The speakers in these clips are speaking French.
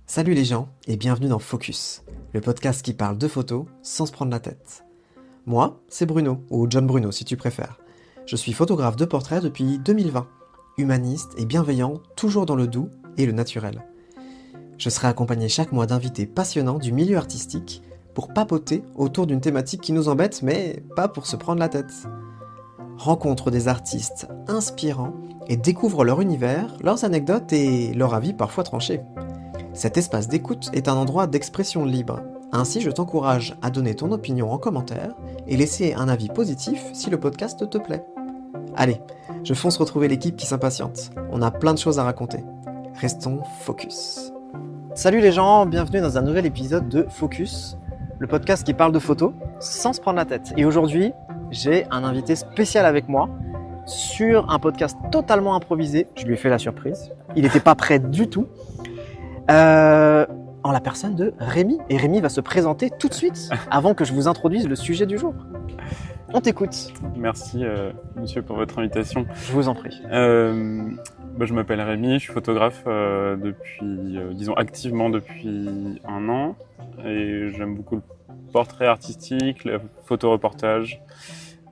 Salut les gens et bienvenue dans Focus, le podcast qui parle de photos sans se prendre la tête. Moi, c'est Bruno, ou John Bruno si tu préfères. Je suis photographe de portrait depuis 2020, humaniste et bienveillant, toujours dans le doux et le naturel. Je serai accompagné chaque mois d'invités passionnants du milieu artistique pour papoter autour d'une thématique qui nous embête, mais pas pour se prendre la tête. Rencontre des artistes inspirants et découvre leur univers, leurs anecdotes et leur avis parfois tranchés. Cet espace d'écoute est un endroit d'expression libre. Ainsi, je t'encourage à donner ton opinion en commentaire et laisser un avis positif si le podcast te plaît. Allez, je fonce retrouver l'équipe qui s'impatiente. On a plein de choses à raconter. Restons focus. Salut les gens, bienvenue dans un nouvel épisode de Focus, le podcast qui parle de photos sans se prendre la tête. Et aujourd'hui, j'ai un invité spécial avec moi sur un podcast totalement improvisé. Je lui ai fait la surprise. Il n'était pas prêt du tout. En la personne de Rémi. Et Rémi va se présenter tout de suite avant que je vous introduise le sujet du jour. On t'écoute. Merci monsieur pour votre invitation. Je vous en prie. Je m'appelle Rémi, je suis photographe depuis, disons activement depuis 1 an. Et j'aime beaucoup le portrait artistique, le photoreportage.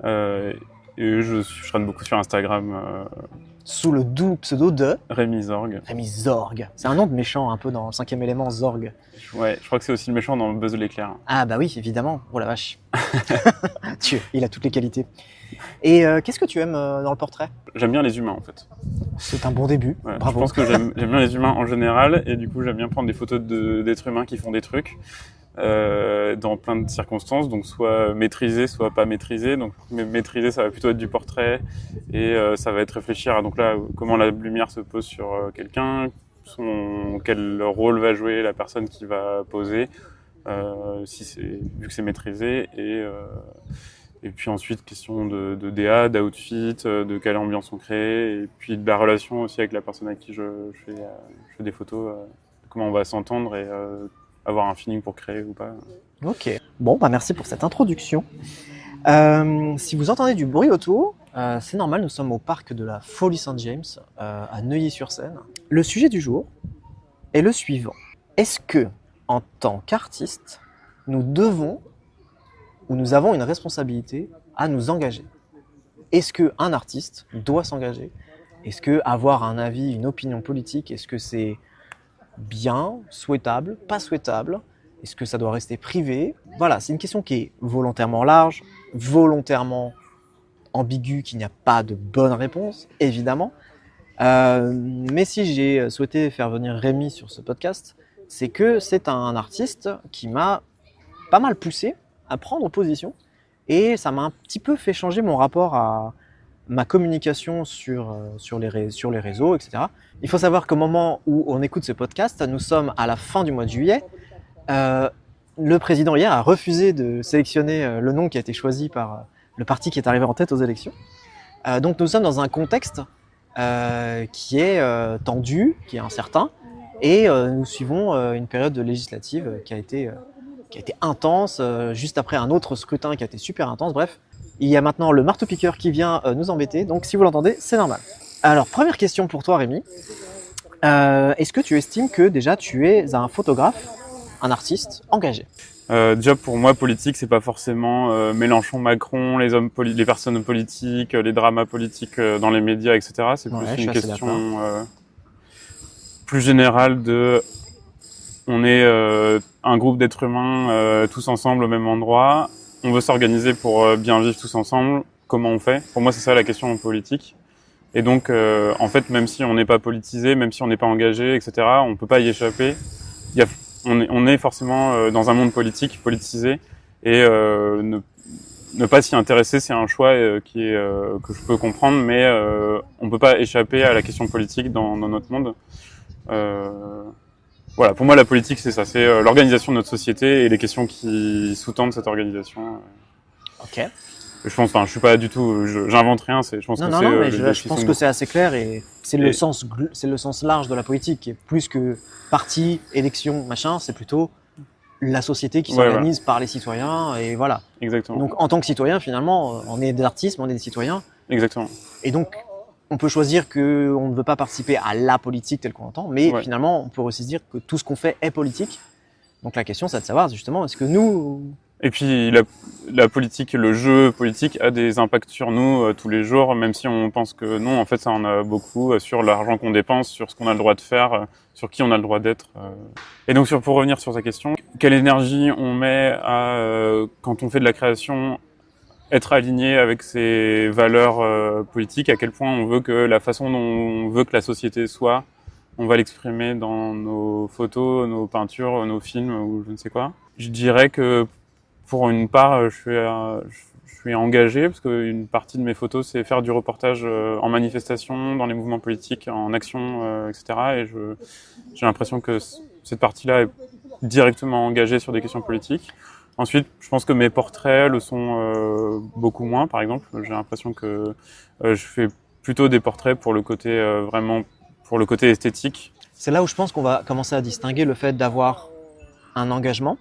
Et je traîne beaucoup sur Instagram. Sous le doux pseudo de Rémi Zorg. Rémi Zorg. C'est un nom de méchant un peu dans le 5e élément, Zorg. Ouais, je crois que c'est aussi le méchant dans Buzz l'éclair. Ah bah oui, évidemment. Oh la vache. Il a toutes les qualités. Et qu'est-ce que tu aimes dans le portrait ? J'aime bien les humains en fait. C'est un bon début. Ouais, bravo. je pense que j'aime bien les humains en général et du coup j'aime bien prendre des photos d'êtres humains qui font des trucs. Dans plein de circonstances, donc soit maîtrisé, soit pas maîtrisé. Donc maîtrisé, ça va plutôt être du portrait et ça va être réfléchir à donc là comment la lumière se pose sur quelqu'un, quel rôle va jouer la personne qui va poser, vu que c'est maîtrisé et puis ensuite question de DA, d'outfit, de quelle ambiance on crée et puis de la relation aussi avec la personne avec qui je fais des photos, comment on va s'entendre et avoir un feeling pour créer ou pas. Ok. Bon, bah merci pour cette introduction. Si vous entendez du bruit autour, c'est normal, nous sommes au parc de la Folie Saint-James, à Neuilly-sur-Seine. Le sujet du jour est le suivant. Est-ce que, en tant qu'artiste, nous devons ou nous avons une responsabilité à nous engager ? Est-ce qu'un artiste doit s'engager ? Est-ce que avoir un avis, une opinion politique, est-ce que c'est bien, souhaitable, pas souhaitable? Est-ce que ça doit rester privé? Voilà, c'est une question qui est volontairement large, volontairement ambiguë, qu'il n'y a pas de bonne réponse, évidemment. Mais si j'ai souhaité faire venir Rémi sur ce podcast, c'est que c'est un artiste qui m'a pas mal poussé à prendre position et ça m'a un petit peu fait changer mon rapport à ma communication sur les réseaux, etc. Il faut savoir qu'au moment où on écoute ce podcast, nous sommes à la fin du mois de juillet. Le président hier a refusé de sélectionner le nom qui a été choisi par le parti qui est arrivé en tête aux élections. Donc nous sommes dans un contexte qui est tendu, qui est incertain, et nous suivons une période législative qui a été intense, juste après un autre scrutin qui a été super intense. Bref, il y a maintenant le marteau-piqueur qui vient nous embêter, donc si vous l'entendez, c'est normal. Alors, première question pour toi, Rémi. Est-ce que tu estimes que déjà tu es un photographe, un artiste engagé ? Déjà pour moi, politique, c'est pas forcément Mélenchon, Macron, les personnes politiques, les dramas politiques dans les médias, etc. C'est plus une question plus générale de... On est un groupe d'êtres humains tous ensemble au même endroit. On veut s'organiser pour bien vivre tous ensemble. Comment on fait ? Pour moi, c'est ça la question politique. Et donc, en fait, même si on n'est pas politisé, même si on n'est pas engagé, etc., on peut pas y échapper. On est forcément dans un monde politique, politisé, et ne pas s'y intéresser, c'est un choix que je peux comprendre, mais on peut pas échapper à la question politique dans notre monde. Voilà, pour moi, la politique, c'est ça, c'est l'organisation de notre société et les questions qui sous-tendent cette organisation. Ok. Je pense, je suis pas du tout, j'invente rien. Je pense je pense que c'est assez clair et c'est le sens large de la politique, qui est plus que parti, élection, machin. C'est plutôt la société qui s'organise par les citoyens et voilà. Exactement. Donc, en tant que citoyen, finalement, on est des artistes, mais on est des citoyens. Exactement. Et donc, on peut choisir qu'on ne veut pas participer à la politique telle qu'on l'entend, mais finalement, on peut aussi se dire que tout ce qu'on fait est politique. Donc la question, c'est de savoir justement, est-ce que nous... Et puis la politique, le jeu politique a des impacts sur nous tous les jours, même si on pense que non, en fait ça en a beaucoup sur l'argent qu'on dépense, sur ce qu'on a le droit de faire, sur qui on a le droit d'être. Et donc pour revenir sur ta question, quelle énergie on met à, quand on fait de la création, être aligné avec ses valeurs politiques, à quel point on veut que la façon dont on veut que la société soit, on va l'exprimer dans nos photos, nos peintures, nos films ou je ne sais quoi. Je dirais que pour une part, je suis engagé parce qu'une partie de mes photos, c'est faire du reportage en manifestation, dans les mouvements politiques, en action, etc. Et j'ai l'impression que cette partie-là est directement engagée sur des questions politiques. Ensuite, je pense que mes portraits le sont beaucoup moins. Par exemple, j'ai l'impression que je fais plutôt des portraits pour le côté vraiment pour le côté esthétique. C'est là où je pense qu'on va commencer à distinguer le fait d'avoir un engagement,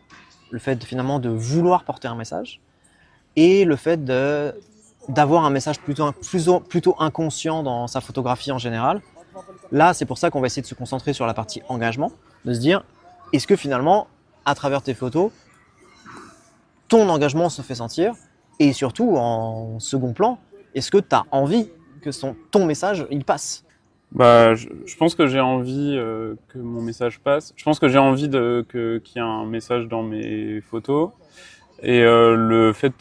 le fait finalement de vouloir porter un message, et le fait d'avoir un message plutôt inconscient dans sa photographie en général. Là, c'est pour ça qu'on va essayer de se concentrer sur la partie engagement, de se dire, est-ce que finalement, à travers tes photos, ton engagement se fait sentir, et surtout, en second plan, est-ce que tu as envie que ton message, il passe ? Je pense que j'ai envie que mon message passe. Je pense que j'ai envie qu'il y ait un message dans mes photos. Et le fait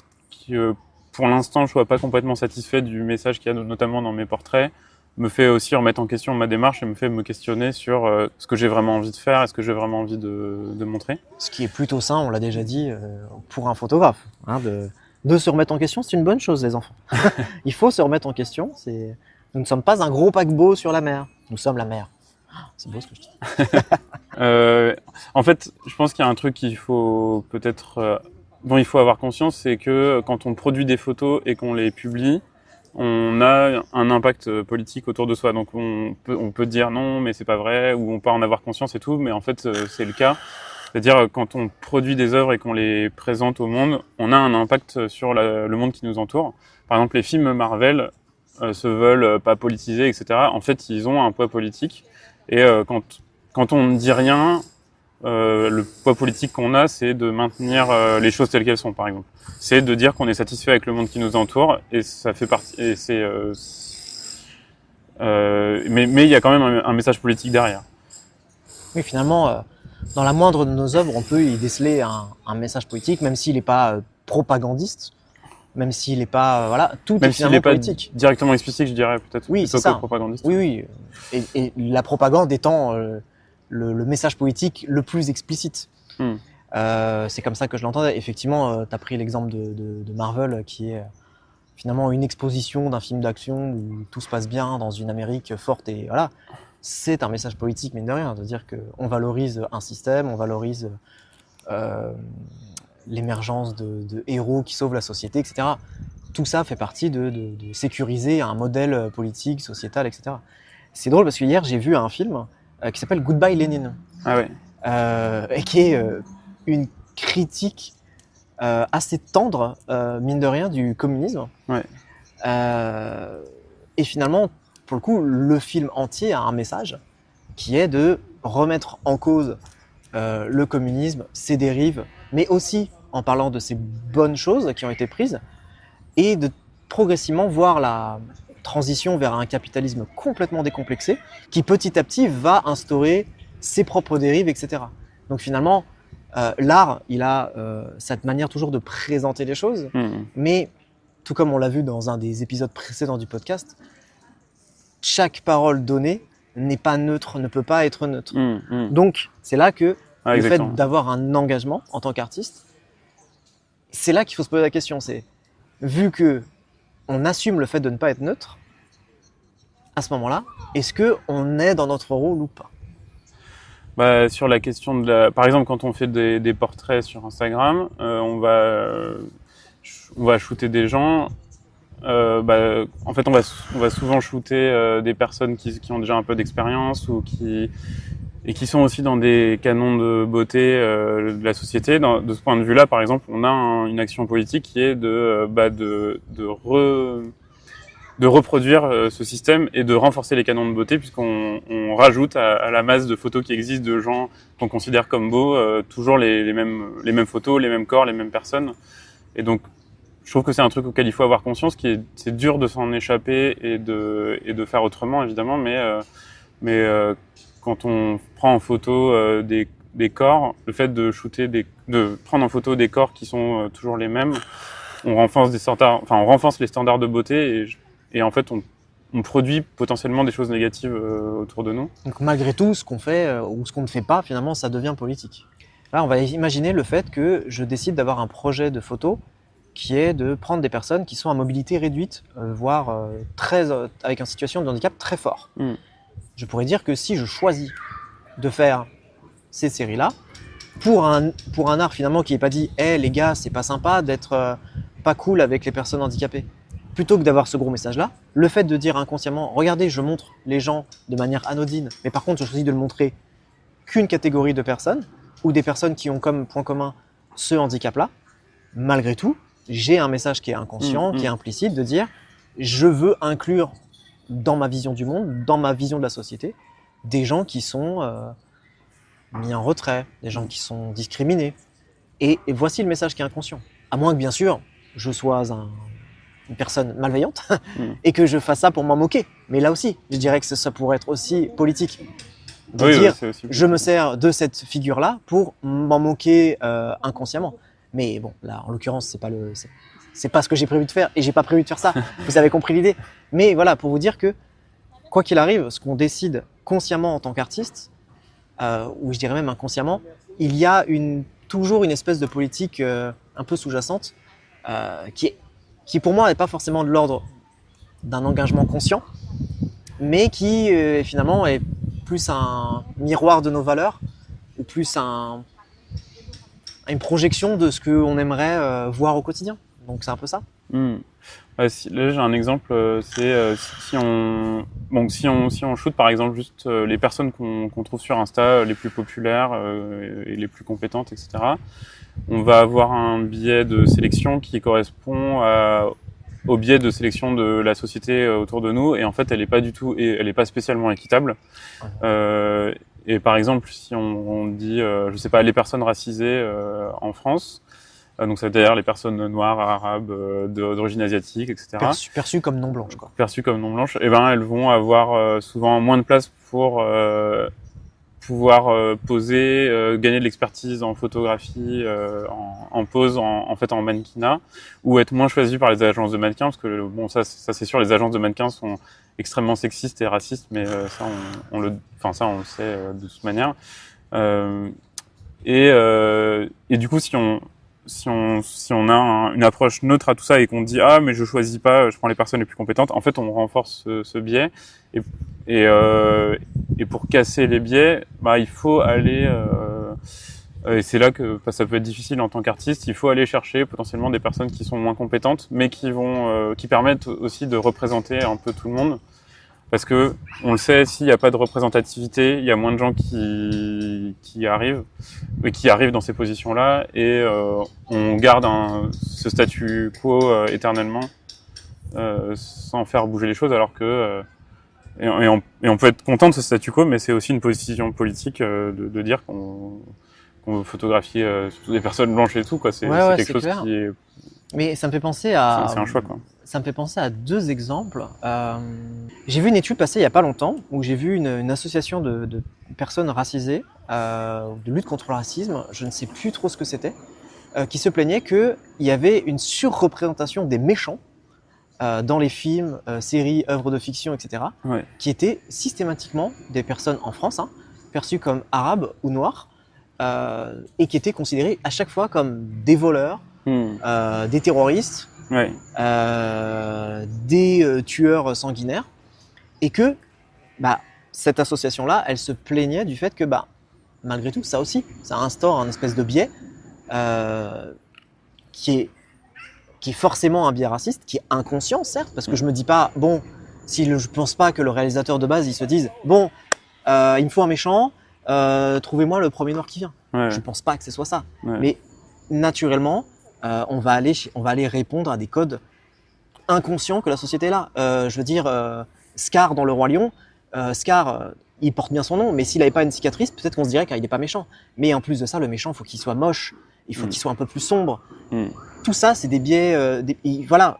que pour l'instant je sois pas complètement satisfait du message qu'il y a notamment dans mes portraits me fait aussi remettre en question ma démarche et me fait me questionner sur ce que j'ai vraiment envie de faire, est-ce que j'ai vraiment envie de montrer. Ce qui est plutôt sain, on l'a déjà dit, pour un photographe. De se remettre en question, c'est une bonne chose, les enfants. Il faut se remettre en question. Nous ne sommes pas un gros paquebot sur la mer. Nous sommes la mer. C'est beau ce que je dis. En fait, je pense qu'il y a un truc qu'il faut peut-être, dont il faut avoir conscience, c'est que quand on produit des photos et qu'on les publie, on a un impact politique autour de soi. Donc on peut dire non, mais c'est pas vrai, ou on peut en avoir conscience et tout, mais en fait c'est le cas. C'est-à-dire quand on produit des œuvres et qu'on les présente au monde, on a un impact sur le monde qui nous entoure. Par exemple, les films Marvel se veulent pas politisés, etc. En fait, ils ont un poids politique. Et quand on ne dit rien, le poids politique qu'on a, c'est de maintenir les choses telles qu'elles sont, par exemple. C'est de dire qu'on est satisfait avec le monde qui nous entoure, et ça fait partie. Et mais il y a quand même un message politique derrière. Oui, finalement, dans la moindre de nos œuvres, on peut y déceler un message politique, même s'il n'est pas propagandiste. Même s'il n'est pas, tout même est finalement politique. Même s'il n'est pas directement explicite, je dirais peut-être. Oui, c'est ça. Propagandiste. Oui. Et la propagande étant le message politique le plus explicite. C'est comme ça que je l'entendais. Effectivement, tu as pris l'exemple de Marvel, qui est finalement une exposition d'un film d'action où tout se passe bien dans une Amérique forte. Et voilà, c'est un message politique, mine de rien. De dire qu'on valorise un système, on valorise l'émergence de héros qui sauvent la société, etc. Tout ça fait partie de sécuriser un modèle politique, sociétal, etc. C'est drôle parce que hier, j'ai vu un film qui s'appelle Goodbye Lénine. Ah ouais. Et qui est une critique assez tendre, mine de rien, du communisme. Ouais. Et finalement, pour le coup, le film entier a un message qui est de remettre en cause le communisme, ses dérives, mais aussi en parlant de ces bonnes choses qui ont été prises, et de progressivement voir la transition vers un capitalisme complètement décomplexé, qui petit à petit va instaurer ses propres dérives, etc. Donc finalement, l'art, il a cette manière toujours de présenter les choses, mais tout comme on l'a vu dans un des épisodes précédents du podcast, chaque parole donnée n'est pas neutre, ne peut pas être neutre. Donc c'est là que le fait d'avoir un engagement en tant qu'artiste, c'est là qu'il faut se poser la question. C'est, vu que on assume le fait de ne pas être neutre, à ce moment-là, est-ce qu'on est dans notre rôle ou pas ? Sur la question par exemple, quand on fait des portraits sur Instagram, on va shooter des gens. En fait, on va souvent shooter des personnes qui ont déjà un peu d'expérience et qui sont aussi dans des canons de beauté de la société. De ce point de vue-là, par exemple, on a une action politique qui est de de reproduire ce système et de renforcer les canons de beauté, puisqu'on rajoute à la masse de photos qui existent de gens qu'on considère comme beaux, toujours les mêmes photos, les mêmes corps, les mêmes personnes. Et donc, je trouve que c'est un truc auquel il faut avoir conscience, c'est dur de s'en échapper et de faire autrement, évidemment, mais quand on prend en photo des corps, le fait de prendre en photo des corps qui sont toujours les mêmes, on renforce les standards de beauté et en fait on produit potentiellement des choses négatives autour de nous. Donc malgré tout, ce qu'on fait ou ce qu'on ne fait pas, finalement, ça devient politique. Là, on va imaginer le fait que je décide d'avoir un projet de photo qui est de prendre des personnes qui sont à mobilité réduite, voire avec une situation de handicap très fort. Je pourrais dire que si je choisis de faire ces séries-là, pour un art finalement qui n'est pas dit « Hey les gars, c'est pas sympa d'être pas cool avec les personnes handicapées », plutôt que d'avoir ce gros message-là, le fait de dire inconsciemment « Regardez, je montre les gens de manière anodine, mais par contre je choisis de le montrer qu'une catégorie de personnes, ou des personnes qui ont comme point commun ce handicap-là », malgré tout, j'ai un message qui est inconscient, qui est implicite, de dire « Je veux inclure dans ma vision du monde, dans ma vision de la société, des gens qui sont mis en retrait, des gens qui sont discriminés. » Et voici le message qui est inconscient. À moins que, bien sûr, je sois une personne malveillante et que je fasse ça pour m'en moquer. Mais là aussi, je dirais que ça pourrait être aussi politique. De dire, je me sers de cette figure-là pour m'en moquer inconsciemment. Mais bon, là, en l'occurrence, c'est pas ce que j'ai prévu de faire et j'ai pas prévu de faire ça. Vous avez compris l'idée. Mais voilà, pour vous dire que, quoi qu'il arrive, ce qu'on décide consciemment en tant qu'artiste, ou je dirais même inconsciemment, il y a toujours une espèce de politique un peu sous-jacente qui pour moi n'est pas forcément de l'ordre d'un engagement conscient, mais qui finalement est plus un miroir de nos valeurs, ou plus une projection de ce qu'on aimerait voir au quotidien. Donc c'est un peu ça. Là j'ai un exemple, c'est si on shoot par exemple juste les personnes qu'on trouve sur Insta, les plus populaires et les plus compétentes, etc. On va avoir un biais de sélection qui correspond au biais de sélection de la société autour de nous, et en fait elle est pas spécialement équitable. Et par exemple, si on dit, je sais pas, les personnes racisées en France, donc c'est-à-dire les personnes noires, arabes, d'origine asiatique, etc. Perçues comme non blanches, quoi. Perçues comme non blanches, et ben elles vont avoir souvent moins de place pour pouvoir poser, gagner de l'expertise en photographie, en pose, en fait en mannequinat, ou être moins choisies par les agences de mannequins, parce que bon ça c'est sûr, les agences de mannequins sont extrêmement sexistes et racistes, mais ça on le sait de toute manière. Et du coup, si on a une approche neutre à tout ça et qu'on dit ah mais je choisis pas, je prends les personnes les plus compétentes, en fait on renforce ce biais, et pour casser les biais, bah il faut aller et c'est là que ça peut être difficile en tant qu'artiste, il faut aller chercher potentiellement des personnes qui sont moins compétentes, mais qui permettent aussi de représenter un peu tout le monde. Parce que, on le sait, s'il n'y a pas de représentativité, il y a moins de gens qui arrivent dans ces positions-là, et on garde ce statu quo éternellement, sans faire bouger les choses, alors que et on peut être content de ce statu quo, mais c'est aussi une position politique de dire qu'on veut photographier surtout des personnes blanches et tout, quoi. C'est quelque chose qui est. Mais ça me fait penser à. C'est un choix, quoi. Ça me fait penser à deux exemples. J'ai vu une étude passer il n'y a pas longtemps où j'ai vu une association de personnes racisées, de lutte contre le racisme, je ne sais plus trop ce que c'était, qui se plaignait qu'il y avait une surreprésentation des méchants dans les films, séries, œuvres de fiction, etc., qui étaient systématiquement des personnes en France, perçues comme arabes ou noires, et qui étaient considérées à chaque fois comme des voleurs, des terroristes, des tueurs sanguinaires, et que cette association-là, elle se plaignait du fait que malgré tout, ça aussi, ça instaure un espèce de biais qui est forcément un biais raciste, qui est inconscient, certes, parce que je me dis pas, je pense pas que le réalisateur de base, il se dise, il me faut un méchant, trouvez-moi le premier noir qui vient. Je pense pas que ce soit ça. Mais naturellement, on va aller répondre à des codes inconscient que la société est là. Je veux dire, Scar dans Le Roi Lion, Scar, il porte bien son nom, mais s'il n'avait pas une cicatrice, peut-être qu'on se dirait qu'il n'est pas méchant. Mais en plus de ça, le méchant, il faut qu'il soit moche, il faut qu'il soit un peu plus sombre. Tout ça, c'est des biais. Voilà.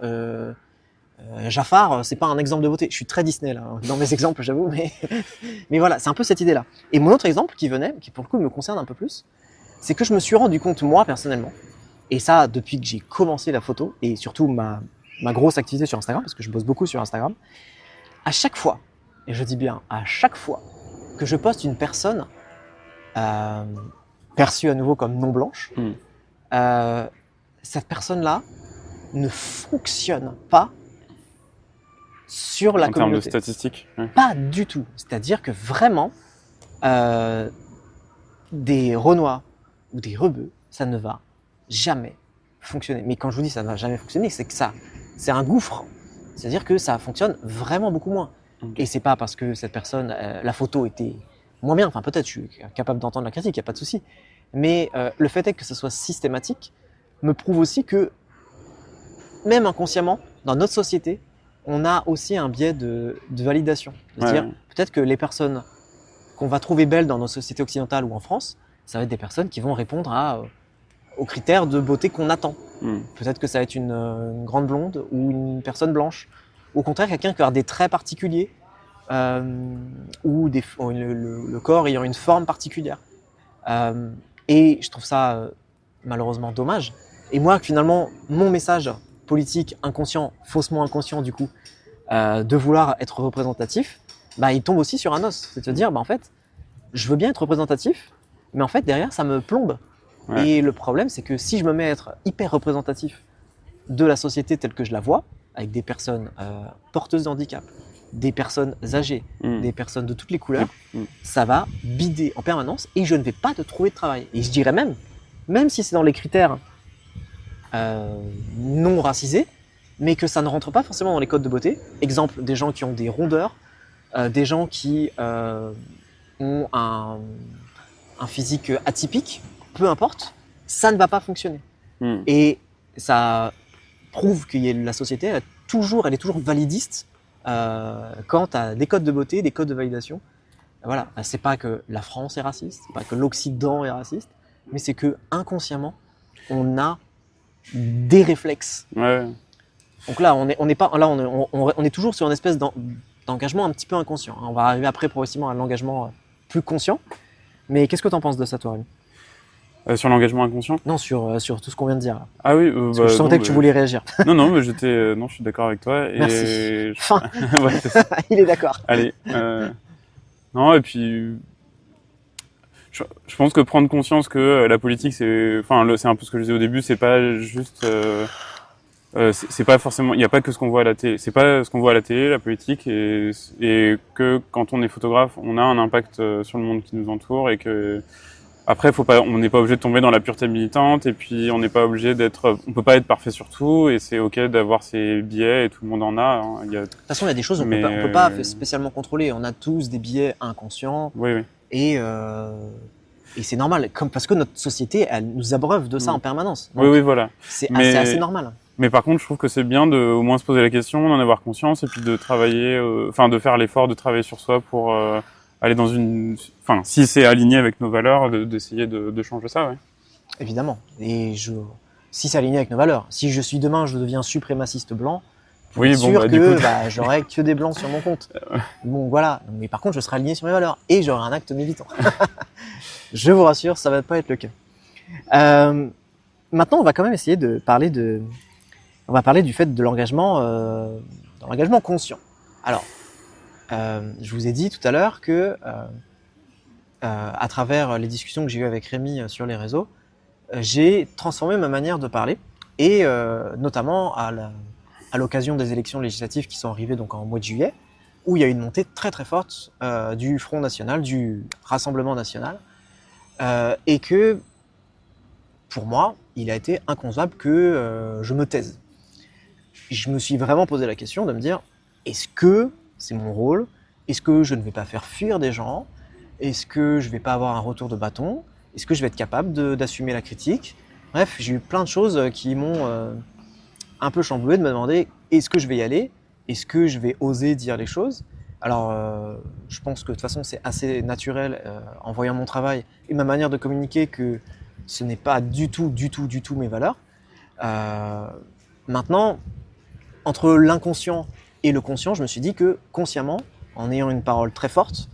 Jafar, c'est pas un exemple de beauté. Je suis très Disney là, dans mes exemples, j'avoue, mais voilà, c'est un peu cette idée-là. Et mon autre exemple qui pour le coup me concerne un peu plus, c'est que je me suis rendu compte, moi, personnellement, et ça, depuis que j'ai commencé la photo, et surtout ma grosse activité sur Instagram, parce que je bosse beaucoup sur Instagram, à chaque fois, et je dis bien à chaque fois, que je poste une personne perçue à nouveau comme non blanche, cette personne-là ne fonctionne pas sur la communauté. En termes de statistiques. Pas du tout. C'est-à-dire que vraiment, des Renois ou des Rebeux, ça ne va jamais fonctionner. Mais quand je vous dis ça ne va jamais fonctionner, c'est que c'est un gouffre. C'est-à-dire que ça fonctionne vraiment beaucoup moins. Et c'est pas parce que cette personne, la photo était moins bien. Enfin, peut-être, je suis capable d'entendre la critique, il n'y a pas de souci. Mais le fait est que ce soit systématique me prouve aussi que, même inconsciemment, dans notre société, on a aussi un biais de validation. C'est-à-dire, peut-être que les personnes qu'on va trouver belles dans nos sociétés occidentales ou en France, ça va être des personnes qui vont répondre aux critères de beauté qu'on attend. Peut-être que ça va être une grande blonde ou une personne blanche. Au contraire, quelqu'un qui a des traits particuliers ou le corps ayant une forme particulière. Et je trouve ça malheureusement dommage. Et moi, finalement, mon message politique inconscient, faussement inconscient du coup, de vouloir être représentatif, il tombe aussi sur un os. C'est de se dire, en fait, je veux bien être représentatif, mais en fait, derrière, ça me plombe. Et le problème, c'est que si je me mets à être hyper représentatif de la société telle que je la vois, avec des personnes porteuses de handicap, des personnes âgées, des personnes de toutes les couleurs, ça va bider en permanence et je ne vais pas te trouver de travail. Et je dirais même si c'est dans les critères non racisés, mais que ça ne rentre pas forcément dans les codes de beauté. Exemple, des gens qui ont des rondeurs, des gens qui ont un physique atypique, peu importe, ça ne va pas fonctionner. Et ça prouve que la société elle est toujours validiste quant à des codes de beauté, des codes de validation. Voilà, c'est pas que la France est raciste, c'est pas que l'Occident est raciste, mais c'est que inconsciemment, on a des réflexes. Donc là, on est toujours sur une espèce d'engagement un petit peu inconscient. On va arriver après progressivement à l'engagement plus conscient. Mais qu'est-ce que tu en penses de ça, toi, Rémi ? Sur l'engagement inconscient ? Non, sur tout ce qu'on vient de dire. Là. Ah oui, je sentais que tu voulais réagir. Non, mais je suis d'accord avec toi. Merci. Fin. Ouais, c'est ça. Il est d'accord. Allez. Non, et puis je pense que prendre conscience que la politique, c'est un peu ce que je disais au début, c'est pas juste, c'est pas forcément, il n'y a pas que ce qu'on voit à la télé. C'est pas ce qu'on voit à la télé, la politique, et que quand on est photographe, on a un impact sur le monde qui nous entoure et que après, on n'est pas obligé de tomber dans la pureté militante, et puis on n'est pas obligé on peut pas être parfait sur tout, et c'est ok d'avoir ses biais, et tout le monde en a. Hein. De toute façon, il y a des choses qu'on peut pas spécialement contrôler. On a tous des biais inconscients. Oui. Et c'est normal, parce que notre société, elle nous abreuve de ça en permanence. Donc, oui, voilà. C'est assez normal. Mais par contre, je trouve que c'est bien de au moins se poser la question, d'en avoir conscience, et puis de travailler, de faire l'effort de travailler sur soi pour aller dans si c'est aligné avec nos valeurs, d'essayer de changer ça, ouais. Évidemment. Et si c'est aligné avec nos valeurs, si demain je deviens suprémaciste blanc, sûr que j'aurai que des blancs sur mon compte. Bon, voilà. Mais par contre, je serai aligné sur mes valeurs et j'aurai un acte militant. Je vous rassure, ça va pas être le cas. Maintenant, on va quand même essayer de parler on va parler du fait de l'engagement, conscient. Alors, je vous ai dit tout à l'heure que, à travers les discussions que j'ai eues avec Rémi sur les réseaux, j'ai transformé ma manière de parler et notamment à l'occasion des élections législatives qui sont arrivées donc en mois de juillet, où il y a eu une montée très très forte du Front National, du Rassemblement National, et que, pour moi, il a été inconcevable que je me taise. Je me suis vraiment posé la question de me dire, est-ce que c'est mon rôle ? Est-ce que je ne vais pas faire fuir des gens ? Est-ce que je ne vais pas avoir un retour de bâton ? Est-ce que je vais être capable d'assumer la critique ? Bref, j'ai eu plein de choses qui m'ont un peu chamboulé, de me demander est-ce que je vais y aller? Est-ce que je vais oser dire les choses? Alors, je pense que de toute façon, c'est assez naturel en voyant mon travail et ma manière de communiquer que ce n'est pas du tout mes valeurs. Maintenant, entre l'inconscient et le conscient, je me suis dit que consciemment, en ayant une parole très forte,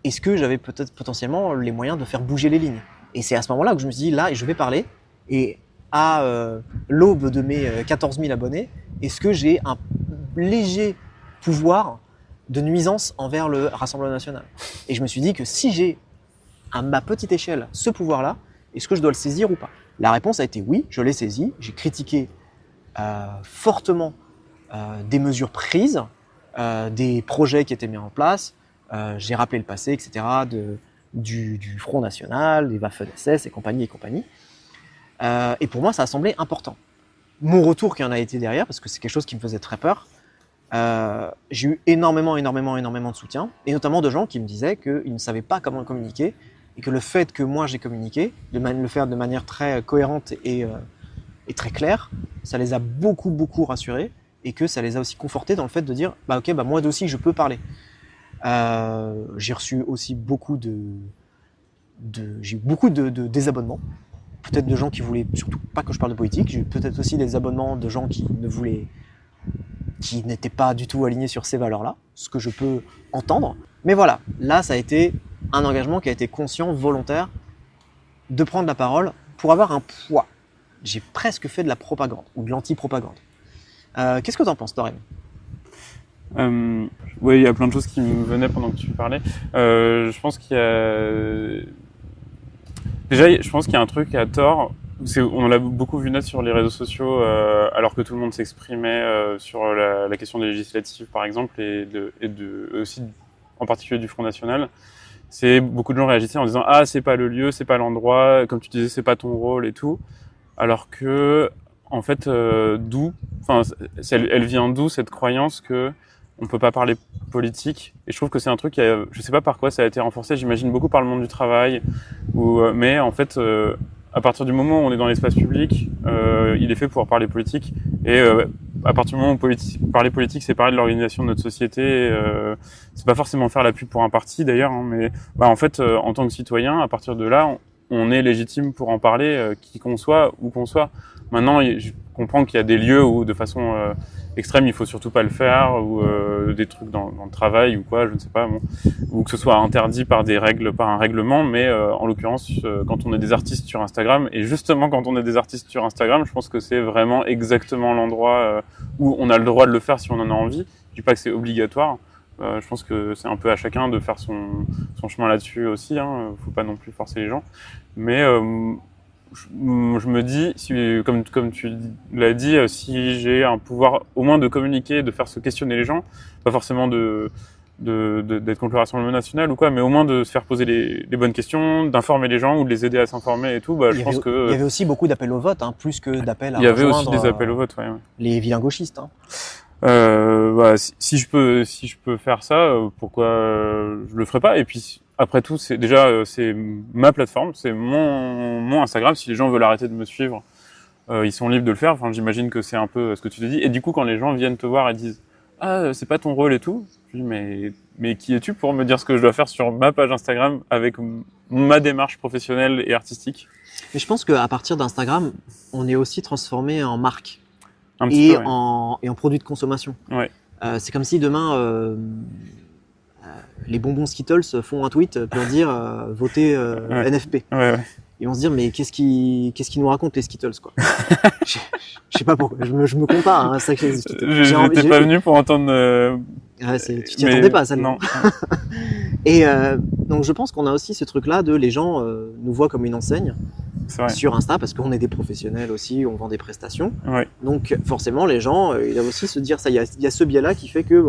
est-ce que j'avais peut-être potentiellement les moyens de faire bouger les lignes? Et c'est à ce moment-là que je me suis dit, là, je vais parler. Et à l'aube de mes 14 000 abonnés, est-ce que j'ai un léger pouvoir de nuisance envers le Rassemblement national? Et je me suis dit que si j'ai, à ma petite échelle, ce pouvoir-là, est-ce que je dois le saisir ou pas? La réponse a été oui, je l'ai saisi. J'ai critiqué fortement des mesures prises, des projets qui étaient mis en place. J'ai rappelé le passé, etc., du Front National, des Waffen-SS et compagnie et compagnie. Et pour moi, ça a semblé important. Mon retour qui en a été derrière, parce que c'est quelque chose qui me faisait très peur, j'ai eu énormément de soutien, et notamment de gens qui me disaient qu'ils ne savaient pas comment communiquer, et que le fait que moi j'ai communiqué, le faire de manière très cohérente et très claire, ça les a beaucoup rassurés, et que ça les a aussi confortés dans le fait de dire « bah ok, bah moi aussi je peux parler ». J'ai reçu aussi beaucoup de désabonnements, peut-être de gens qui voulaient surtout pas que je parle de politique. J'ai eu peut-être aussi des abonnements de gens qui n'étaient pas du tout alignés sur ces valeurs-là, ce que je peux entendre. Mais voilà, là ça a été un engagement qui a été conscient, volontaire, de prendre la parole pour avoir un poids. J'ai presque fait de la propagande, ou de l'anti-propagande. Qu'est-ce que tu en penses, Dorem? Oui, il y a plein de choses qui me venaient pendant que tu parlais. Je pense qu'il y a... Déjà, je pense qu'il y a un truc à tort. On l'a beaucoup vu naître sur les réseaux sociaux, alors que tout le monde s'exprimait sur la question des législatives, par exemple, et aussi en particulier du Front National. C'est beaucoup de gens réagissaient en disant « Ah, c'est pas le lieu, c'est pas l'endroit, comme tu disais, c'est pas ton rôle et tout ». Alors que, en fait, elle vient d'où cette croyance que on peut pas parler politique? Et je trouve que c'est un truc je sais pas par quoi ça a été renforcé, j'imagine beaucoup par le monde du travail, mais en fait, à partir du moment où on est dans l'espace public, il est fait pour parler politique, et à partir du moment où parler politique, c'est parler de l'organisation de notre société, c'est pas forcément faire la pub pour un parti d'ailleurs, hein, mais en fait, en tant que citoyen, à partir de là, on est légitime pour en parler, qui qu'on soit, où qu'on soit. Maintenant, je comprends qu'il y a des lieux où, de façon extrême, il faut surtout pas le faire, ou des trucs dans le travail ou quoi, je ne sais pas, ou que ce soit interdit par un règlement. Mais en l'occurrence, quand on est des artistes sur Instagram, et justement quand on est des artistes sur Instagram, je pense que c'est vraiment exactement l'endroit où on a le droit de le faire si on en a envie. Je dis pas que c'est obligatoire. Je pense que c'est un peu à chacun de faire son chemin là-dessus aussi, hein. Faut pas non plus forcer les gens. Mais je me dis, comme tu l'as dit, si j'ai un pouvoir au moins de communiquer, de faire se questionner les gens, pas forcément d'être contre le Rassemblement national ou quoi, mais au moins de se faire poser les bonnes questions, d'informer les gens ou de les aider à s'informer et tout, je pense que... Il y avait aussi beaucoup d'appels au vote, hein, plus que d'appels à rejoindre... Il y avait aussi des appels au vote, ouais. Les vilains gauchistes, hein. Si je peux faire ça, pourquoi je le ferais pas? Et puis après tout, c'est ma plateforme, c'est mon Instagram. Si les gens veulent arrêter de me suivre, ils sont libres de le faire. Enfin, j'imagine que c'est un peu ce que tu te dis. Et du coup, quand les gens viennent te voir et disent ah, c'est pas ton rôle et tout, je dis mais qui es-tu pour me dire ce que je dois faire sur ma page Instagram avec ma démarche professionnelle et artistique? Mais je pense qu'à partir d'Instagram, on est aussi transformé en marque. Et en produit de consommation. Ouais. C'est comme si demain les bonbons Skittles font un tweet pour dire votez NFP. Ouais. Et on se dit mais qu'est-ce qui nous racontent les Skittles, quoi. Je sais pas pourquoi, je me compte pas, hein, ça que j'étais pas venu pour entendre tu t'y attendais pas, ça. Non. Et donc je pense qu'on a aussi ce truc là de les gens nous voient comme une enseigne sur Insta, parce qu'on est des professionnels aussi, on vend des prestations. Ouais. Donc forcément les gens ils doivent aussi se dire ça, il y a ce biais là qui fait que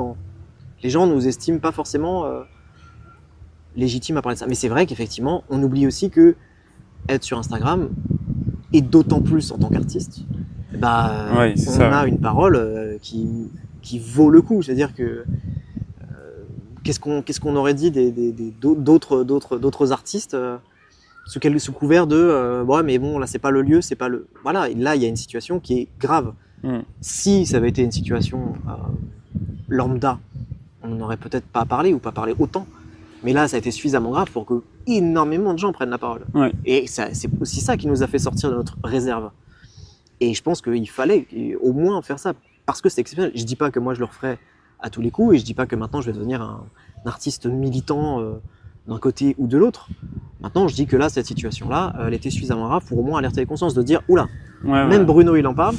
les gens nous estiment pas forcément légitimes à parler de ça. Mais c'est vrai qu'effectivement on oublie aussi que être sur Instagram, et d'autant plus en tant qu'artiste, on a une parole qui vaut le coup. C'est-à-dire que qu'est-ce qu'on aurait dit d'autres artistes sous couvert de mais bon, là c'est pas le lieu, c'est pas le... Voilà, et là il y a une situation qui est grave. Si ça avait été une situation lambda, on n'aurait peut-être pas parlé ou pas parlé autant. Mais là, ça a été suffisamment grave pour que énormément de gens prennent la parole. Ouais. Et c'est aussi ça qui nous a fait sortir de notre réserve. Et je pense qu'il fallait au moins faire ça, parce que c'est exceptionnel. Je dis pas que moi je le referais à tous les coups, et je dis pas que maintenant je vais devenir un artiste militant d'un côté ou de l'autre. Maintenant, je dis que là, cette situation-là, elle était suffisamment grave pour au moins alerter les consciences, de dire, oula, même Bruno il en parle,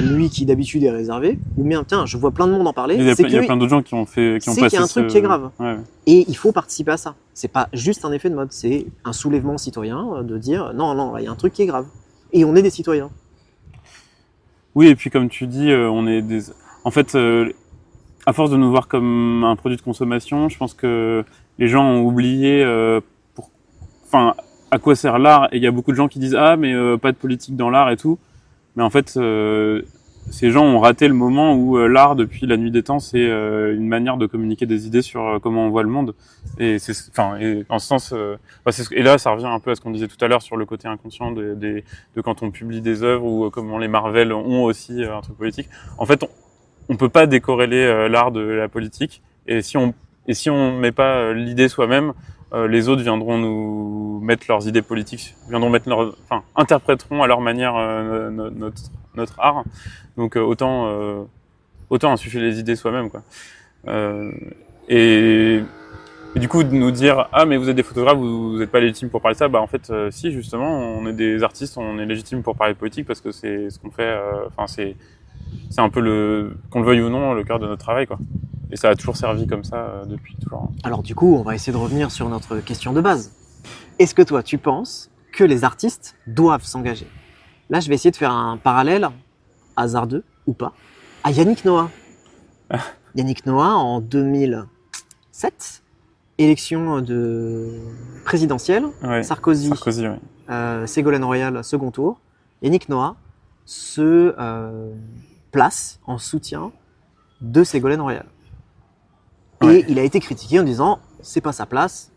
lui qui d'habitude est réservé, ou bien tiens, je vois plein de monde en parler. Il y a plein d'autres gens qui ont passé. C'est qu'il y a un truc qui est grave. Ouais. Et il faut participer à ça. C'est pas juste un effet de mode, c'est un soulèvement citoyen de dire non, là, il y a un truc qui est grave. Et on est des citoyens. Oui, et puis comme tu dis, on est des. En fait, à force de nous voir comme un produit de consommation, je pense que les gens ont oublié à quoi sert l'art. Et il y a beaucoup de gens qui disent ah mais pas de politique dans l'art et tout. Mais en fait, ces gens ont raté le moment où l'art, depuis la nuit des temps, c'est une manière de communiquer des idées sur comment on voit le monde. Et en ce sens, et là, ça revient un peu à ce qu'on disait tout à l'heure sur le côté inconscient de quand on publie des œuvres ou comment les Marvel ont aussi un truc politique. En fait, on peut pas décorréler l'art de la politique. Et si on met pas l'idée soi-même, les autres viendront nous mettre leurs idées politiques, interpréteront à leur manière notre art. Donc autant insuffler les idées soi-même, quoi. Et du coup de nous dire ah mais vous êtes des photographes, vous êtes pas légitimes pour parler de ça. Bah en fait si, justement, on est des artistes, on est légitimes pour parler de politique parce que c'est ce qu'on fait. C'est un peu qu'on le veuille ou non, le cœur de notre travail, quoi. Et ça a toujours servi comme ça depuis toujours. Alors du coup, on va essayer de revenir sur notre question de base. Est-ce que toi, tu penses que les artistes doivent s'engager? Là, je vais essayer de faire un parallèle, hasardeux ou pas, à Yannick Noah. Yannick Noah, en 2007, élection présidentielle, ouais, Sarkozy ouais. Ségolène Royal, second tour. Yannick Noah se place en soutien de Ségolène Royal. Ouais. Et il a été critiqué en disant c'est pas sa place,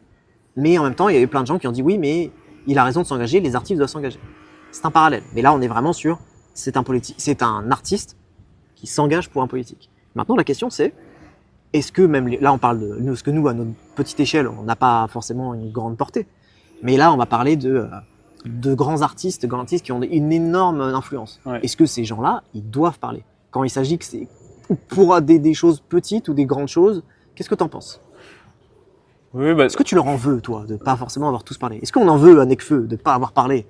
mais en même temps il y avait plein de gens qui ont dit oui mais il a raison de s'engager, les artistes doivent s'engager. C'est un parallèle, mais là on est vraiment sur c'est un artiste qui s'engage pour un politique. Maintenant la question c'est est-ce que même là on parle de ce que nous à notre petite échelle on n'a pas forcément une grande portée, mais là on va parler de grands artistes qui ont une énorme influence. Ouais. Est-ce que ces gens-là ils doivent parler quand il s'agit que c'est pour des choses petites ou des grandes choses? Qu'est-ce que t'en penses? Oui, Est-ce que tu leur en veux, toi, de pas forcément avoir tous parlé? Est-ce qu'on en veut à Nekfeu de pas avoir parlé?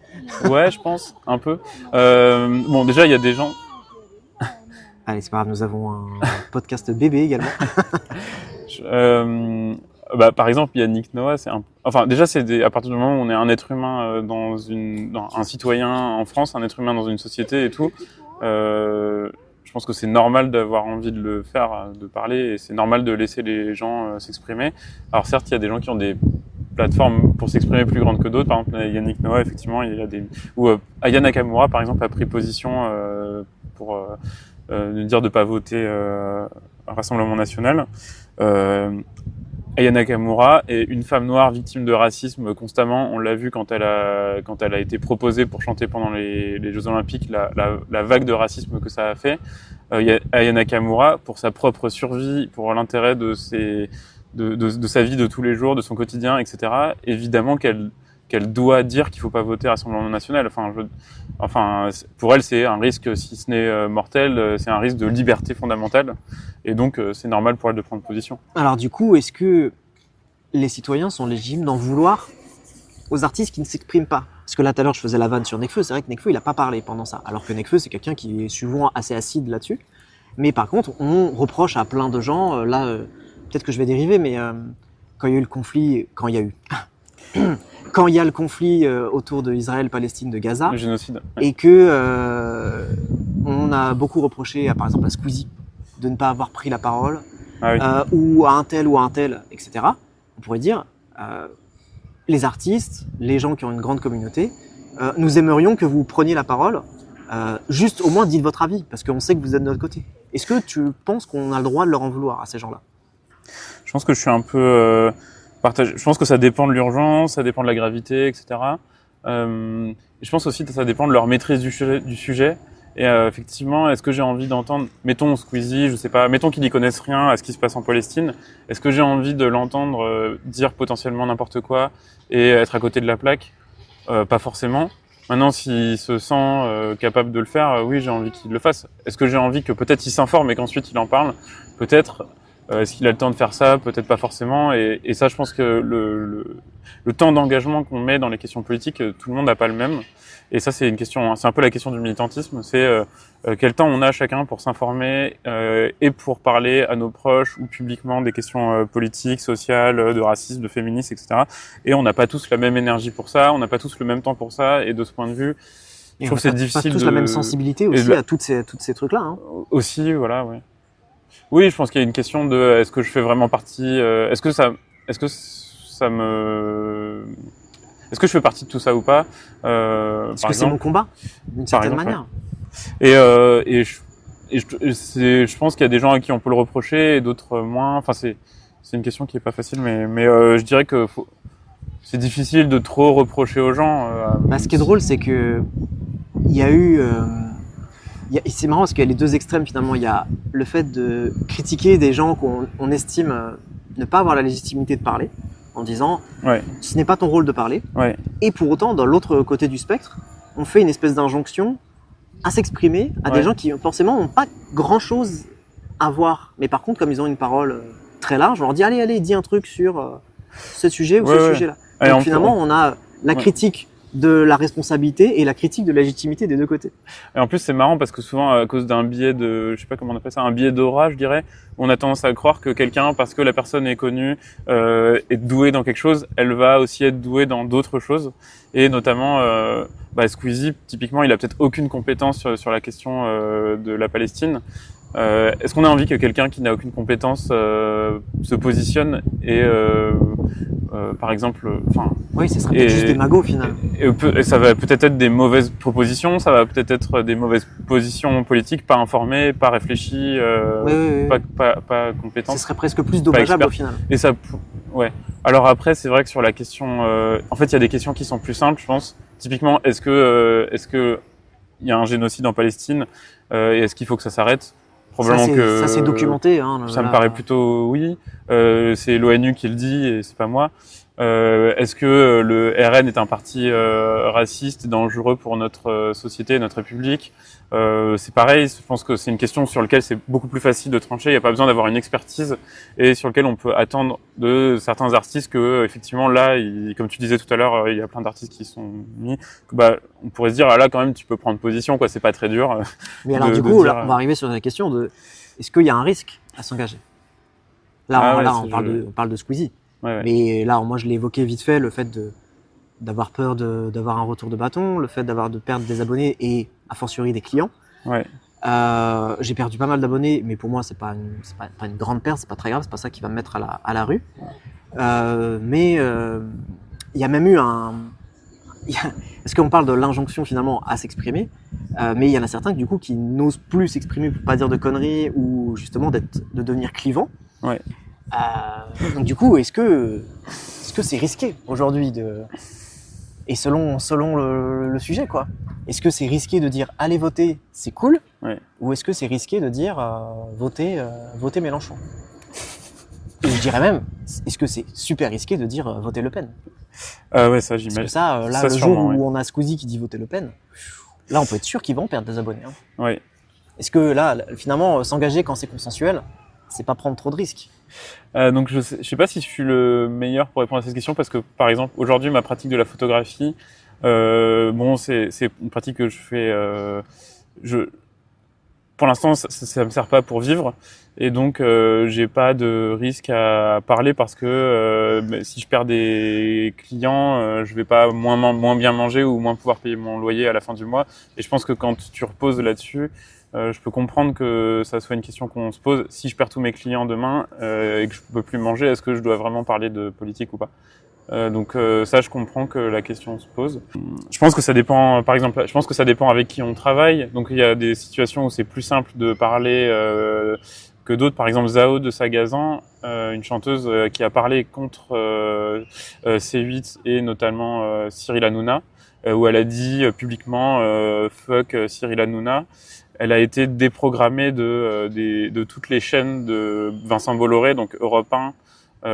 Ouais, je pense, un peu. Bon, déjà, il y a des gens... Allez, c'est pas grave, nous avons un podcast bébé également. Par exemple, Yannick Noah, déjà, à partir du moment où on est un être humain un citoyen en France, un être humain dans une société et tout, je pense que c'est normal d'avoir envie de le faire, de parler, et c'est normal de laisser les gens s'exprimer. Alors certes, il y a des gens qui ont des plateformes pour s'exprimer plus grandes que d'autres. Par exemple, Yannick Noah, effectivement, il y a ou Aya Nakamura, par exemple, a pris position pour dire de pas voter un Rassemblement national. Aya Nakamura est une femme noire victime de racisme constamment. On l'a vu quand elle a été proposée pour chanter pendant les Jeux Olympiques, la vague de racisme que ça a fait. Aya Nakamura, pour sa propre survie, pour l'intérêt de sa vie de tous les jours, de son quotidien, etc. Évidemment qu'elle doit dire qu'il faut pas voter Rassemblement national. Pour elle, c'est un risque, si ce n'est mortel, c'est un risque de liberté fondamentale. Et donc, c'est normal pour elle de prendre position. Alors du coup, est-ce que les citoyens sont légitimes d'en vouloir aux artistes qui ne s'expriment pas? Parce que là, tout à l'heure, je faisais la vanne sur Nekfeu. C'est vrai que Nekfeu, il a pas parlé pendant ça. Alors que Nekfeu, c'est quelqu'un qui est souvent assez acide là-dessus. Mais par contre, on reproche à plein de gens, peut-être que je vais dériver, mais quand il y a eu le conflit, quand il y a le conflit autour de Israël-Palestine, de Gaza, le génocide, ouais. Et que on a beaucoup reproché, par exemple, à Squeezie de ne pas avoir pris la parole, ou à un tel, etc. On pourrait dire, les artistes, les gens qui ont une grande communauté, nous aimerions que vous preniez la parole, juste au moins dites votre avis, parce qu'on sait que vous êtes de notre côté. Est-ce que tu penses qu'on a le droit de leur en vouloir à ces gens-là? Je pense que je suis un peu partagé. Je pense que ça dépend de l'urgence, ça dépend de la gravité, etc. Je pense aussi que ça dépend de leur maîtrise du sujet. Et effectivement, est-ce que j'ai envie d'entendre, mettons Squeezie, je sais pas, mettons qu'ils n'y connaissent rien à ce qui se passe en Palestine, est-ce que j'ai envie de l'entendre dire potentiellement n'importe quoi et être à côté de la plaque? Pas forcément. Maintenant, s'il se sent capable de le faire, oui, j'ai envie qu'il le fasse. Est-ce que j'ai envie que peut-être il s'informe et qu'ensuite il en parle? Peut-être. Est-ce qu'il a le temps de faire ça? Peut-être pas forcément. Et ça, je pense que le temps d'engagement qu'on met dans les questions politiques, tout le monde n'a pas le même. Et ça, c'est une question, c'est un peu la question du militantisme. C'est quel temps on a chacun pour s'informer et pour parler à nos proches ou publiquement des questions politiques, sociales, de racisme, de féminisme, etc. Et on n'a pas tous la même énergie pour ça, on n'a pas tous le même temps pour ça. Et de ce point de vue, je trouve que c'est difficile. Pas tous la même sensibilité aussi à toutes ces trucs-là. Hein. Aussi, voilà, ouais. Oui, je pense qu'il y a une question de est-ce que je fais vraiment partie, est-ce que je fais partie de tout ça ou pas? Est-ce que c'est mon combat d'une certaine manière? Ouais. Je pense qu'il y a des gens à qui on peut le reprocher et d'autres moins. Enfin, c'est une question qui est pas facile, mais je dirais que c'est difficile de trop reprocher aux gens. Ce qui est drôle, c'est que il y a eu c'est marrant parce qu'il y a les deux extrêmes finalement. Il y a le fait de critiquer des gens qu'on estime ne pas avoir la légitimité de parler, en disant ce n'est pas ton rôle de parler. Ouais. Et pour autant, dans l'autre côté du spectre, on fait une espèce d'injonction à s'exprimer à des gens qui forcément n'ont pas grand-chose à voir. Mais par contre, comme ils ont une parole très large, on leur dit allez, dis un truc sur ce sujet ou ce sujet-là. Donc finalement, on a la critique de la responsabilité et la critique de la légitimité des deux côtés. Et en plus, c'est marrant parce que souvent, à cause d'un biais de, je sais pas comment on appelle ça, un biais d'aura, je dirais, on a tendance à croire que quelqu'un, parce que la personne est connue, est douée dans quelque chose, elle va aussi être douée dans d'autres choses. Et notamment, Squeezie, typiquement, il a peut-être aucune compétence sur la question de la Palestine. Est-ce qu'on a envie que quelqu'un qui n'a aucune compétence se positionne et par exemple, oui, ce serait peut-être juste des magots au final. Et ça va peut-être être des mauvaises propositions, ça va peut-être être des mauvaises positions politiques, pas informées, pas réfléchies, pas compétentes. Ce serait presque plus dommageable au final. Et ça, ouais. Alors après, c'est vrai que sur la question, en fait, il y a des questions qui sont plus simples, je pense. Typiquement, est-ce que il y a un génocide en Palestine et est-ce qu'il faut que ça s'arrête? Probablement ça c'est documenté. Ça me paraît plutôt oui. C'est l'ONU qui le dit et c'est pas moi. Est-ce que le RN est un parti raciste et dangereux pour notre société, notre République? C'est pareil. Je pense que c'est une question sur laquelle c'est beaucoup plus facile de trancher. Il n'y a pas besoin d'avoir une expertise et sur laquelle on peut attendre de certains artistes que effectivement là, comme tu disais tout à l'heure, il y a plein d'artistes qui sont mis. On pourrait se dire là quand même tu peux prendre position quoi. C'est pas très dur. Mais alors du coup là, on va arriver sur la question de est-ce qu'il y a un risque à s'engager? Là, on parle de Squeezie. Ouais. Mais là, moi, je l'ai évoqué vite fait, le fait d'avoir peur d'avoir un retour de bâton, le fait de perdre des abonnés et, a fortiori, des clients. Ouais. J'ai perdu pas mal d'abonnés, mais pour moi, c'est pas une grande perte, c'est pas très grave, c'est pas ça qui va me mettre à la rue. Mais il y a même eu parce qu'on parle de l'injonction finalement à s'exprimer, mais il y en a certains du coup qui n'osent plus s'exprimer pour pas dire de conneries ou justement de devenir clivants. Ouais. Donc du coup, est-ce que c'est risqué aujourd'hui et selon le sujet quoi. Est-ce que c'est risqué de dire allez voter, c'est cool, ou est-ce que c'est risqué de dire voter Mélenchon? Et je dirais même, est-ce que c'est super risqué de dire voter Le Pen? Ouais, ça j'imagine. Parce que ça, là, le jour où on a Squeezie qui dit voter Le Pen, là on peut être sûr qu'ils vont perdre des abonnés. Hein. Ouais. Est-ce que là, finalement, s'engager quand c'est consensuel, c'est pas prendre trop de risques? Donc je sais pas si je suis le meilleur pour répondre à cette question parce que par exemple aujourd'hui ma pratique de la photographie, c'est une pratique que je fais. Pour l'instant ça me sert pas pour vivre et donc j'ai pas de risque à parler parce que si je perds des clients, je vais pas moins bien manger ou moins pouvoir payer mon loyer à la fin du mois. Et je pense que quand tu reposes là-dessus. Je peux comprendre que ça soit une question qu'on se pose. Si je perds tous mes clients demain et que je peux plus manger, est-ce que je dois vraiment parler de politique ou pas? Donc ça, je comprends que la question se pose. Je pense que ça dépend. Par exemple, je pense que ça dépend avec qui on travaille. Donc il y a des situations où c'est plus simple de parler que d'autres. Par exemple, Zao de Sagazan, une chanteuse qui a parlé contre C8 et notamment Cyril Hanouna, où elle a dit publiquement fuck Cyril Hanouna. Elle a été déprogrammée de toutes les chaînes de Vincent Bolloré, donc Europe 1,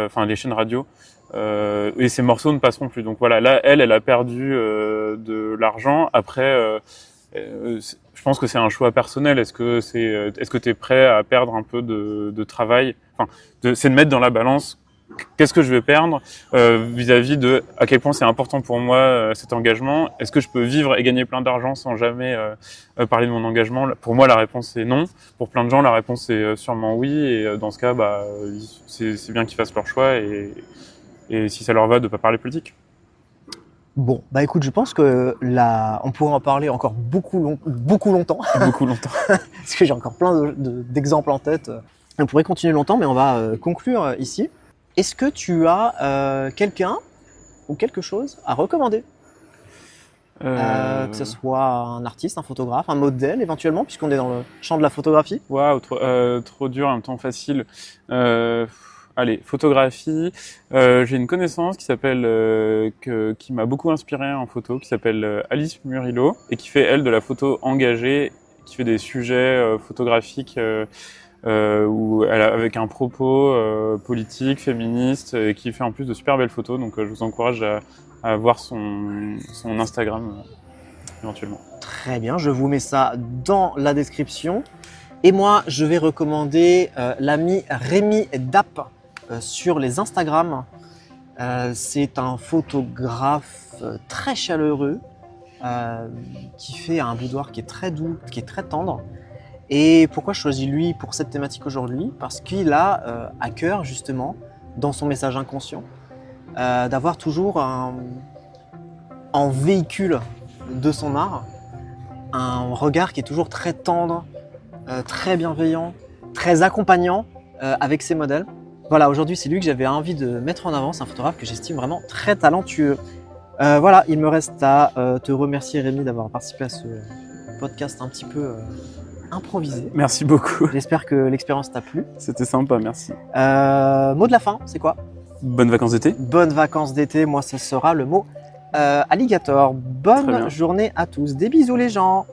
enfin les chaînes radio, et ces morceaux ne passeront plus. Donc voilà, là, elle a perdu de l'argent. Après, je pense que c'est un choix personnel. Est-ce que t'es prêt à perdre un peu de travail? Enfin, c'est de mettre dans la balance. Qu'est-ce que je vais perdre vis-à-vis de à quel point c'est important pour moi cet engagement? Est-ce que je peux vivre et gagner plein d'argent sans jamais parler de mon engagement? Pour moi, la réponse est non. Pour plein de gens, la réponse est sûrement oui. Et dans ce cas, c'est bien qu'ils fassent leur choix et si ça leur va de pas parler politique. Bon, bah écoute, je pense que là, on pourrait en parler encore beaucoup longtemps. Beaucoup longtemps. Parce que j'ai encore plein d'exemples en tête. On pourrait continuer longtemps, mais on va conclure ici. Est-ce que tu as quelqu'un ou quelque chose à recommander que ce soit un artiste, un photographe, un modèle éventuellement, puisqu'on est dans le champ de la photographie? Waouh, trop dur, en même temps facile. Allez, photographie. J'ai une connaissance qui s'appelle, qui m'a beaucoup inspiré en photo, qui s'appelle Alice Murillo et qui fait elle de la photo engagée, qui fait des sujets photographiques. Où elle avec un propos politique, féministe, et qui fait en plus de super belles photos. Donc je vous encourage à voir son Instagram éventuellement. Très bien, je vous mets ça dans la description. Et moi, je vais recommander l'ami Rémi Dapp sur les Instagram. C'est un photographe très chaleureux qui fait un boudoir qui est très doux, qui est très tendre. Et pourquoi je choisis lui pour cette thématique aujourd'hui? Parce qu'il a à cœur justement, dans son message inconscient, d'avoir toujours en véhicule de son art un regard qui est toujours très tendre, très bienveillant, très accompagnant avec ses modèles. Voilà, aujourd'hui c'est lui que j'avais envie de mettre en avant, c'est un photographe que j'estime vraiment très talentueux. Voilà, il me reste à te remercier Rémi d'avoir participé à ce podcast un petit peu improvisé. Merci beaucoup. J'espère que l'expérience t'a plu. C'était sympa, merci. Mot de la fin, c'est quoi? Bonnes vacances d'été. Bonnes vacances d'été, moi ce sera le mot alligator. Bonne journée à tous, des bisous les gens.